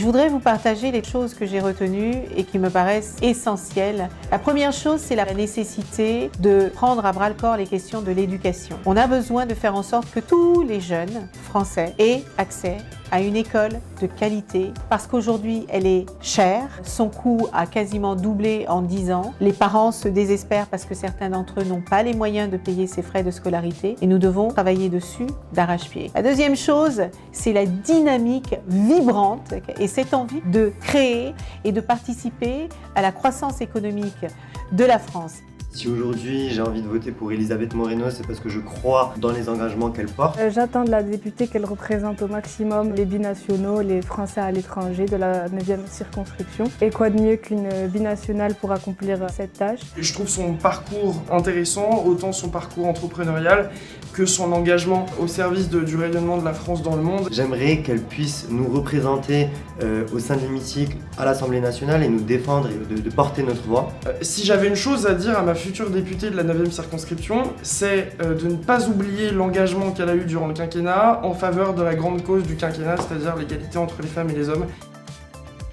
je voudrais vous partager les choses que j'ai retenues et qui me paraissent essentielles. La première chose, c'est la nécessité de prendre à bras-le-corps les questions de l'éducation. On a besoin de faire en sorte que tous les jeunes français aient accès à une école de qualité parce qu'aujourd'hui elle est chère, son coût a quasiment doublé en 10 ans, les parents se désespèrent parce que certains d'entre eux n'ont pas les moyens de payer ces frais de scolarité et nous devons travailler dessus d'arrache-pied. La deuxième chose, c'est la dynamique vibrante et cette envie de créer et de participer à la croissance économique de la France. Si aujourd'hui j'ai envie de voter pour Elisabeth Moreno, c'est parce que je crois dans les engagements qu'elle porte. J'attends de la députée qu'elle représente au maximum les binationaux, les Français à l'étranger de la 9e circonscription. Et quoi de mieux qu'une binationale pour accomplir cette tâche? Je trouve son parcours intéressant, autant son parcours entrepreneurial que son engagement au service du rayonnement de la France dans le monde. J'aimerais qu'elle puisse nous représenter au sein de l'hémicycle à l'Assemblée nationale et nous défendre et de porter notre voix. Si j'avais une chose à dire à ma future députée de la 9e circonscription, c'est de ne pas oublier l'engagement qu'elle a eu durant le quinquennat en faveur de la grande cause du quinquennat, c'est-à-dire l'égalité entre les femmes et les hommes.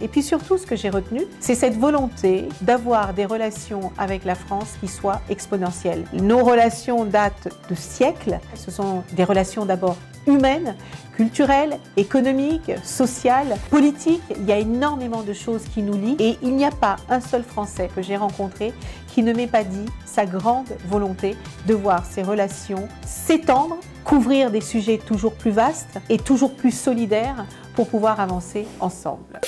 Et puis surtout, ce que j'ai retenu, c'est cette volonté d'avoir des relations avec la France qui soient exponentielles. Nos relations datent de siècles. Ce sont des relations d'abord humaines, culturelles, économiques, sociales, politiques. Il y a énormément de choses qui nous lient et il n'y a pas un seul Français que j'ai rencontré qui ne m'ait pas dit sa grande volonté de voir ces relations s'étendre, couvrir des sujets toujours plus vastes et toujours plus solidaires pour pouvoir avancer ensemble.